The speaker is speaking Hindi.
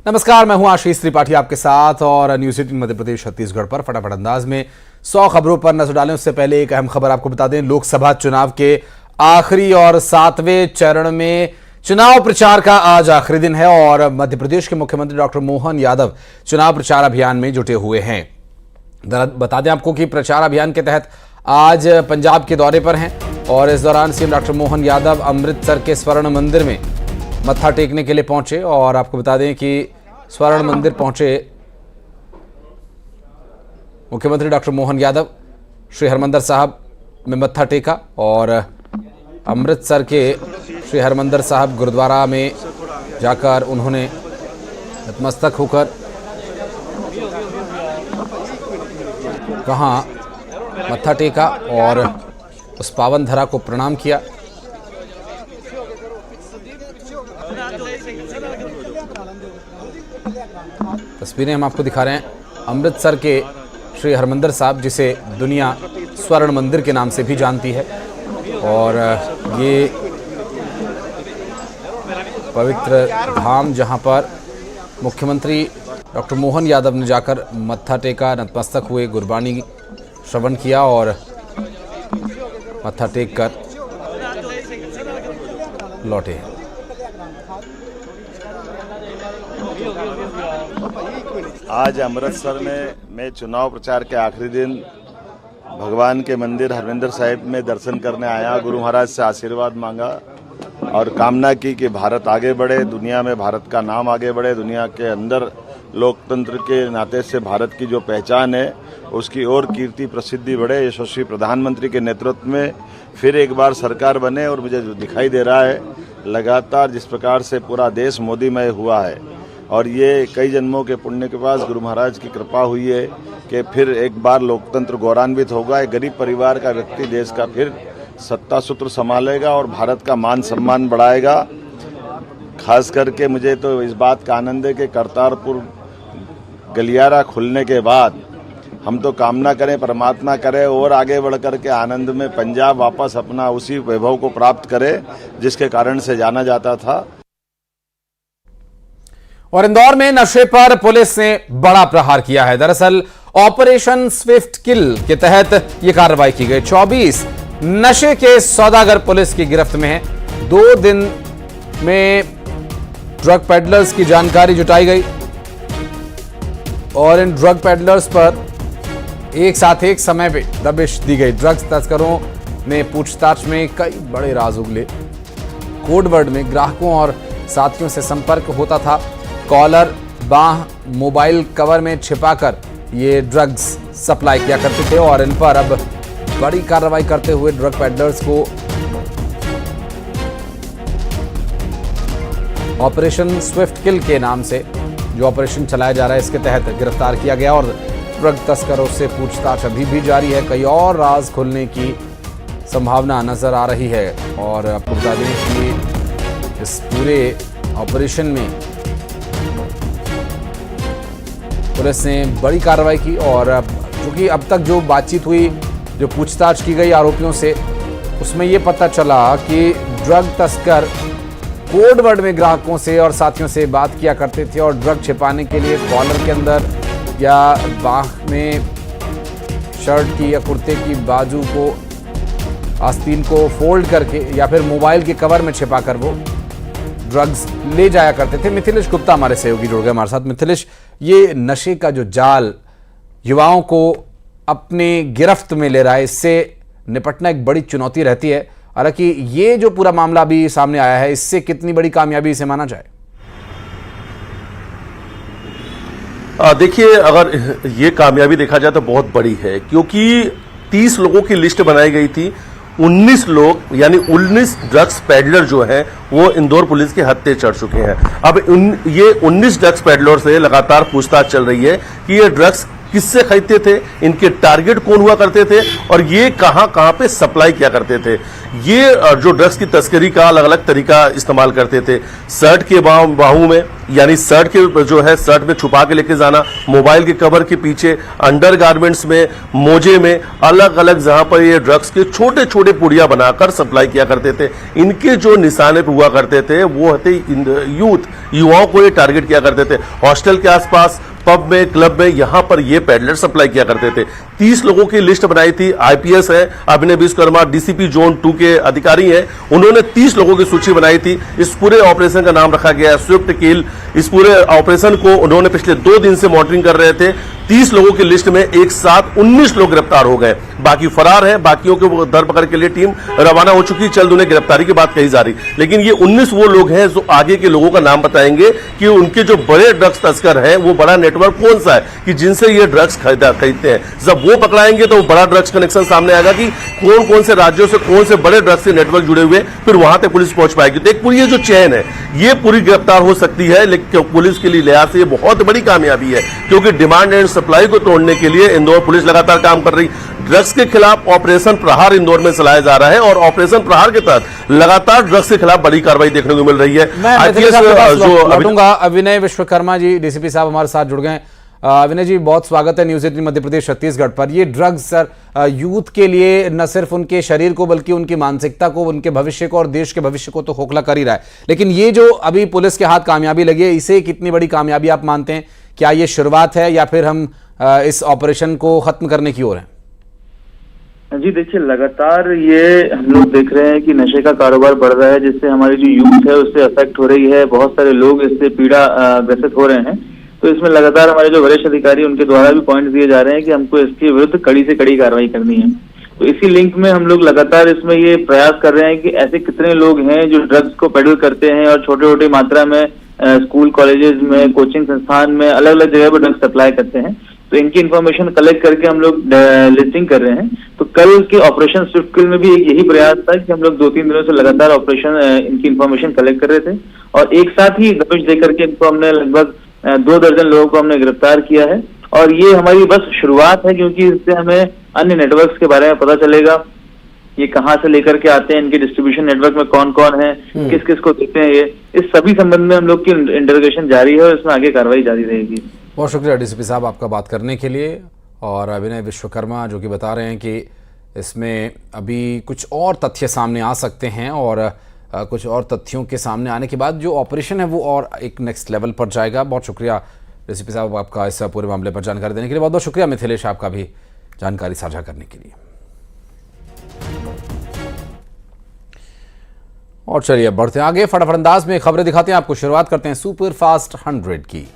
नमस्कार, मैं हूं आशीष त्रिपाठी आपके साथ और न्यूज़ 18 मध्य प्रदेश छत्तीसगढ़ पर फटाफट अंदाज में 100 खबरों पर नजर डालें। उससे पहले एक अहम खबर आपको बता दें। लोकसभा चुनाव के आखिरी और 7वें चरण में चुनाव प्रचार का आज आखिरी दिन है और मध्य प्रदेश के मुख्यमंत्री डॉक्टर मोहन यादव चुनाव प्रचार अभियान में जुटे हुए हैं। बता दें आपको कि प्रचार अभियान के तहत आज पंजाब के दौरे पर हैं और इस दौरान सीएम डॉक्टर मोहन यादव अमृतसर के स्वर्ण मंदिर में मत्था टेकने के लिए पहुंचे और आपको बता दें कि स्वर्ण मंदिर पहुंचे मुख्यमंत्री डॉक्टर मोहन यादव श्री हरमंदिर साहब में मत्था टेका और अमृतसर के श्री हरमंदिर साहब गुरुद्वारा में जाकर उन्होंने नतमस्तक होकर वहां मत्था टेका और उस पावन धरा को प्रणाम किया। तस्वीरें हम आपको दिखा रहे हैं अमृतसर के श्री हरमंदिर साहब, जिसे दुनिया स्वर्ण मंदिर के नाम से भी जानती है और ये पवित्र धाम जहां पर मुख्यमंत्री डॉक्टर मोहन यादव ने जाकर मत्था टेका, नतमस्तक हुए, गुरबानी श्रवण किया और मत्था टेक कर लौटे हैं। आज अमृतसर में चुनाव प्रचार के आखिरी दिन भगवान के मंदिर हरमंदिर साहिब में दर्शन करने आया। गुरु महाराज से आशीर्वाद मांगा और कामना की कि भारत आगे बढ़े, दुनिया में भारत का नाम आगे बढ़े, दुनिया के अंदर लोकतंत्र के नाते से भारत की जो पहचान है उसकी और कीर्ति प्रसिद्धि बढ़े। यशस्वी प्रधानमंत्री के नेतृत्व में फिर एक बार सरकार बने और मुझे जो दिखाई दे रहा है लगातार जिस प्रकार से पूरा देश मोदीमय हुआ है और ये कई जन्मों के पुण्य के पास गुरु महाराज की कृपा हुई है कि फिर एक बार लोकतंत्र गौरवान्वित होगा। एक गरीब परिवार का व्यक्ति देश का फिर सत्ता सूत्र संभालेगा और भारत का मान सम्मान बढ़ाएगा। खास करके मुझे तो इस बात का आनंद है कि करतारपुर गलियारा खुलने के बाद हम तो कामना करें, परमात्मा करे और आगे बढ़ कर के आनंद में पंजाब वापस अपना उसी वैभव को प्राप्त करे जिसके कारण से जाना जाता था। और इंदौर में नशे पर पुलिस ने बड़ा प्रहार किया है। दरअसल ऑपरेशन स्विफ्ट किल के तहत यह कार्रवाई की गई। 24 नशे के सौदागर पुलिस की गिरफ्त में है। 2 दिन में ड्रग पेडलर्स की जानकारी जुटाई गई और इन ड्रग पेडलर्स पर एक साथ एक समय पे दबिश दी गई। ड्रग्स तस्करों ने पूछताछ में कई बड़े राज उगले। कोडवर्ड में ग्राहकों और साथियों से संपर्क होता था। कॉलर, बाह, मोबाइल कवर में छिपाकर ये ड्रग्स सप्लाई किया करते थे और इन पर अब बड़ी कार्रवाई करते हुए ड्रग पेडलर्स को ऑपरेशन स्विफ्ट किल के नाम से जो ऑपरेशन चलाया जा रहा है इसके तहत गिरफ्तार किया गया और ड्रग तस्करों से पूछताछ अभी भी जारी है। कई और राज खुलने की संभावना नजर आ रही है और आपको बता दें कि इस पूरे ऑपरेशन में पुलिस ने बड़ी कार्रवाई की और क्योंकि अब तक जो बातचीत हुई, जो पूछताछ की गई आरोपियों से, उसमें यह पता चला कि ड्रग तस्कर कोडवर्ड में ग्राहकों से और साथियों से बात किया करते थे और ड्रग छिपाने के लिए कॉलर के अंदर या बाह में शर्ट की या कुर्ते की बाजू को, आस्तीन को फोल्ड करके या फिर मोबाइल के कवर में छिपाकर वो ड्रग्स ले जाया करते थे। मिथिलेश गुप्ता हमारे सहयोगी जुड़ गए हमारे साथ। मिथिलेश, ये नशे का जो जाल युवाओं को अपने गिरफ्त में ले रहा है, इससे निपटना एक बड़ी चुनौती रहती है। हालांकि ये जो पूरा मामला अभी सामने आया है, इससे कितनी बड़ी कामयाबी इसे माना जाए? देखिए, अगर ये कामयाबी देखा जाए तो बहुत बड़ी है क्योंकि 30 लोगों की लिस्ट बनाई गई थी। 19 लोग यानी 19 ड्रग्स पैडलर जो हैं वो इंदौर पुलिस के हत्थे चढ़ चुके हैं। अब ये 19 ड्रग्स पैडलर से लगातार पूछताछ चल रही है कि ये ड्रग्स किससे खरीदते थे, इनके टारगेट कौन हुआ करते थे और ये कहां कहां पे सप्लाई किया करते थे। ये जो ड्रग्स की तस्करी का अलग अलग तरीका इस्तेमाल करते थे, शर्ट के बाहू में, यानी शर्ट के जो है शर्ट में छुपा के लेके जाना, मोबाइल के कवर के पीछे, अंडर गारमेंट्स में, मोजे में, अलग अलग जहां पर ये ड्रग्स के छोटे छोटे पुड़िया बनाकर सप्लाई किया करते थे। इनके जो निशाने पे हुआ करते थे वो थे युवाओं को ये टारगेट किया करते थे। हॉस्टल के आसपास, पब में, क्लब में, यहां पर ये पैडलर सप्लाई किया करते थे। 30 लोगों की लिस्ट बनाई थी। आईपीएस है अभिनय विश्वकर्मा, डीसीपी जोन 2 के अधिकारी हैं, उन्होंने 30 लोगों की सूची बनाई थी। इस पूरे ऑपरेशन का नाम रखा गया है स्विफ्ट किल। इस पूरे ऑपरेशन को उन्होंने पिछले 2 दिन से मॉनिटरिंग कर रहे थे। 30 लोगों की लिस्ट में एक साथ 19 लोग गिरफ्तार हो गए, बाकी फरार हैं। बाकियों को धरपकड़ के लिए टीम रवाना हो चुकी, जल्द उन्हें गिरफ्तारी की बात कही जा रही। लेकिन ये 19 वो लोग हैं जो आगे के लोगों का नाम बताएंगे कि उनके जो बड़े ड्रग्स तस्कर हैं वो बड़ा नेटवर्क कौन सा है कि जिनसे ये ड्रग्स खरीदते हैं। जब वो पकड़ाएंगे तो बड़ा ड्रग्स कनेक्शन सामने आएगा कि कौन कौन से राज्यों से कौन से बड़े ड्रग्स से नेटवर्क जुड़े हुए, फिर वहां तक पुलिस पहुंच पाएगी। तो एक पूरी ये जो चेन है ये पूरी गिरफ्तार हो सकती है। लेकिन पुलिस के लिए लिहाज से ये बहुत बड़ी कामयाबी है, क्योंकि डिमांड एंड सप्लाई को तोड़ने के लिए इंदौर पुलिस लगातार काम कर रही। ड्रग्स के खिलाफ ऑपरेशन प्रहार इंदौर में चलाया जा रहा है और ऑपरेशन प्रहार के तहत लगातार ड्रग्स के खिलाफ बड़ी कार्रवाई देखने को मिल रही है। लौटूंगा। अभिनय विश्वकर्मा जी, डीसीपी साहब हमारे साथ जुड़ गए। अभिनय जी, बहुत स्वागत है न्यूज़ 18 मध्य प्रदेश छत्तीसगढ़ पर। ये ड्रग्स सर यूथ के लिए न सिर्फ उनके शरीर को बल्कि उनकी मानसिकता को, उनके भविष्य को और देश के भविष्य को तो खोखला कर ही रहा है। लेकिन ये जो अभी पुलिस के हाथ कामयाबी लगी है, इसे कितनी बड़ी कामयाबी आप मानते हैं? क्या ये शुरुआत है या फिर हम इस ऑपरेशन को खत्म करने की ओर हैं? जी देखिए, लगातार ये हम लोग देख रहे हैं कि नशे का कारोबार बढ़ रहा है, जिससे हमारी जो यूथ है उससे अफेक्ट हो रही है। बहुत सारे लोग इससे पीड़ा ग्रसित हो रहे हैं। तो इसमें लगातार हमारे जो वरिष्ठ अधिकारी उनके द्वारा भी पॉइंट दिए जा रहे हैं कि हमको इसके विरुद्ध कड़ी से कड़ी कार्रवाई करनी है। तो इसी लिंक में हम लोग लगातार इसमें ये प्रयास कर रहे हैं कि ऐसे कितने लोग हैं जो ड्रग्स को पेडल करते हैं और छोटे छोटे मात्रा में स्कूल, कॉलेजेस में, कोचिंग संस्थान में, अलग अलग जगह पर ड्रग्स सप्लाई करते हैं। तो इनकी इन्फॉर्मेशन कलेक्ट करके हम लोग लिस्टिंग कर रहे हैं। तो कल के ऑपरेशन स्विफ्ट किल में भी यही प्रयास था कि हम लोग 2-3 दिनों से लगातार ऑपरेशन इनकी इन्फॉर्मेशन कलेक्ट कर रहे थे और एक साथ ही दबिश देकर के इनको हमने लगभग 2 दर्जन लोगों को हमने गिरफ्तार किया है। और ये हमारी बस शुरुआत है, क्योंकि इससे हमें अन्य नेटवर्क्स के बारे में पता चलेगा, ये कहाँ से लेकर के आते हैं, इनके डिस्ट्रीब्यूशन नेटवर्क में कौन कौन है, किस किस को देते हैं। ये इस सभी संबंध में हम लोग की इंटरोगेशन जारी है और इसमें आगे कार्रवाई जारी रहेगी। बहुत शुक्रिया डीसीपी साहब आपका बात करने के लिए। और अभिनय विश्वकर्मा जो कि बता रहे हैं कि इसमें अभी कुछ और तथ्य सामने आ सकते हैं और कुछ और तथ्यों के सामने आने के बाद जो ऑपरेशन है वो और एक नेक्स्ट लेवल पर जाएगा। बहुत शुक्रिया डीसीपी साहब आपका इस पूरे मामले पर जानकारी देने के लिए। बहुत बहुत शुक्रिया मिथिलेश आपका भी जानकारी साझा करने के लिए। और चलिए बढ़ते हैं आगे, फटाफट अंदाज में खबरें दिखाते हैं आपको। शुरुआत करते हैं सुपर फास्ट 100 की।